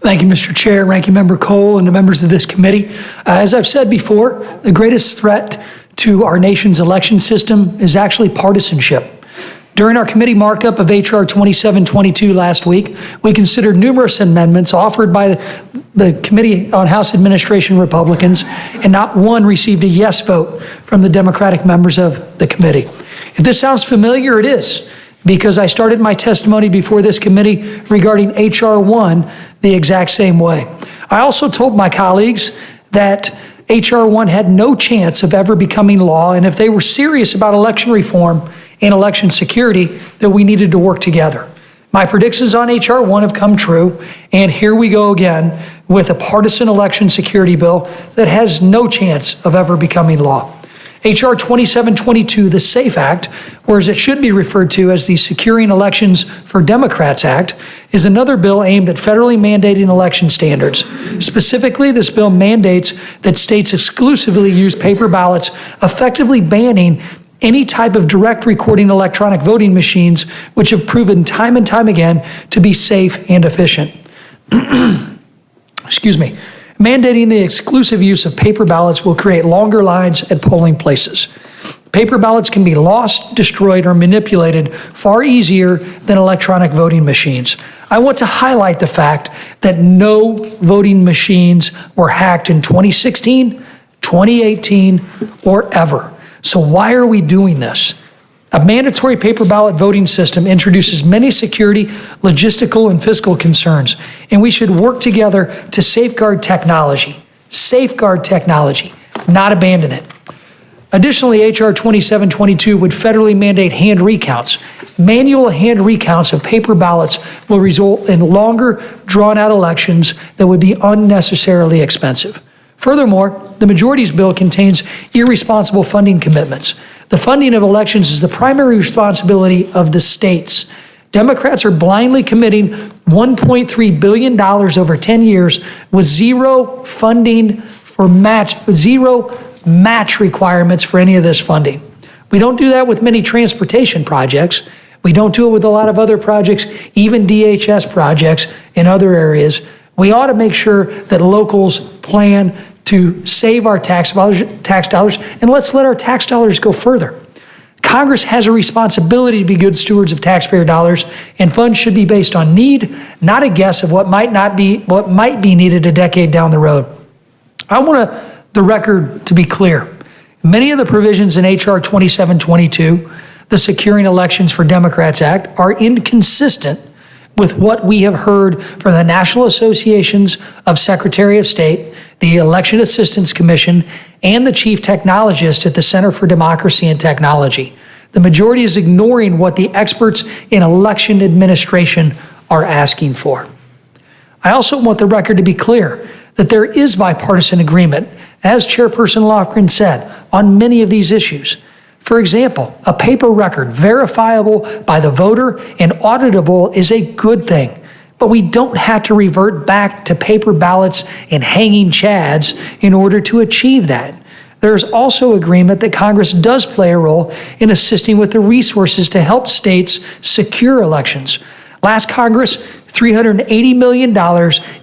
Thank you, Mr. Chair, Ranking Member Cole, and the members of this committee. As I've said before, the greatest threat to our nation's election system is actually partisanship. During our committee markup of H.R. 2722 last week, we considered numerous amendments offered by the Committee on House Administration Republicans, and not one received a yes vote from the Democratic members of the committee. If this sounds familiar, it is, because I started my testimony before this committee regarding H.R. 1 the exact same way. I also told my colleagues that H.R. 1 had no chance of ever becoming law, and if they were serious about election reform and election security, that we needed to work together. My predictions on H.R. 1 have come true, and here we go again with a partisan election security bill that has no chance of ever becoming law. H.R. 2722, the SAFE Act, or as it should be referred to as the Securing Elections for Democrats Act, is another bill aimed at federally mandating election standards. Specifically, this bill mandates that states exclusively use paper ballots, effectively banning any type of direct recording electronic voting machines, which have proven time and time again to be safe and efficient. Excuse me. Mandating the exclusive use of paper ballots will create longer lines at polling places. Paper ballots can be lost, destroyed, or manipulated far easier than electronic voting machines. I want to highlight the fact that no voting machines were hacked in 2016, 2018, or ever. So why are we doing this? A mandatory paper ballot voting system introduces many security, logistical, and fiscal concerns, and we should work together to safeguard technology, not abandon it. Additionally, H.R. 2722 would federally mandate hand recounts. Manual hand recounts of paper ballots will result in longer, drawn-out elections that would be unnecessarily expensive. Furthermore, the majority's bill contains irresponsible funding commitments. The funding of elections is the primary responsibility of the states. Democrats are blindly committing $1.3 billion over 10 years with zero match requirements for any of this funding. We don't do that with many transportation projects. We don't do it with a lot of other projects, even DHS projects in other areas. We ought to make sure that locals plan to save our tax dollars, and let's let our tax dollars go further. Congress has a responsibility to be good stewards of taxpayer dollars, and funds should be based on need, not a guess of what might be needed a decade down the road. I want the record to be clear. Many of the provisions in H.R. 2722, the Securing Elections for Democrats Act, are inconsistent with what we have heard from the National Associations of Secretary of State, the Election Assistance Commission, and the Chief Technologist at the Center for Democracy and Technology. The majority is ignoring what the experts in election administration are asking for. I also want the record to be clear that there is bipartisan agreement, as Chairperson Lofgren said, on many of these issues. For example, a paper record verifiable by the voter and auditable is a good thing, but we don't have to revert back to paper ballots and hanging chads in order to achieve that. There's also agreement that Congress does play a role in assisting with the resources to help states secure elections. Last Congress, $380 million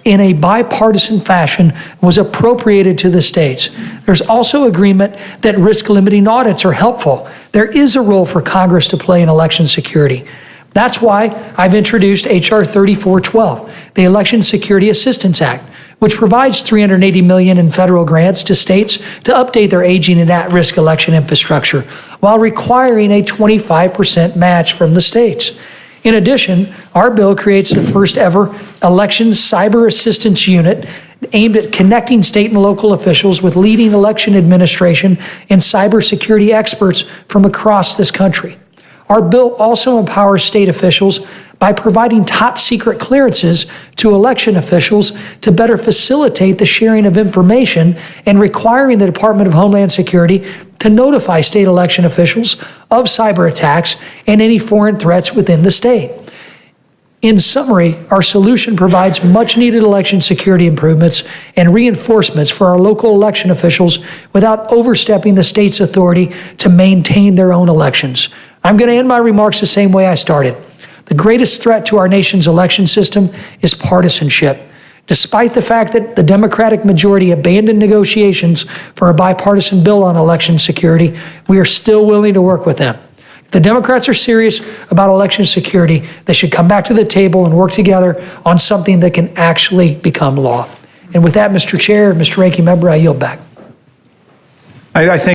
in a bipartisan fashion was appropriated to the states. There's also agreement that risk-limiting audits are helpful. There is a role for Congress to play in election security. That's why I've introduced H.R. 3412, the Election Security Assistance Act, which provides $380 million in federal grants to states to update their aging and at-risk election infrastructure, while requiring a 25% match from the states. In addition, our bill creates the first ever election cyber assistance unit aimed at connecting state and local officials with leading election administration and cybersecurity experts from across this country. Our bill also empowers state officials by providing top secret clearances to election officials to better facilitate the sharing of information and requiring the Department of Homeland Security to notify state election officials of cyber attacks and any foreign threats within the state. In summary, our solution provides much-needed election security improvements and reinforcements for our local election officials without overstepping the state's authority to maintain their own elections. I'm going to end my remarks the same way I started. The greatest threat to our nation's election system is partisanship. Despite the fact that the Democratic majority abandoned negotiations for a bipartisan bill on election security, we are still willing to work with them. If the Democrats are serious about election security, they should come back to the table and work together on something that can actually become law. And with that, Mr. Chair, Mr. Ranking Member, I yield back. I think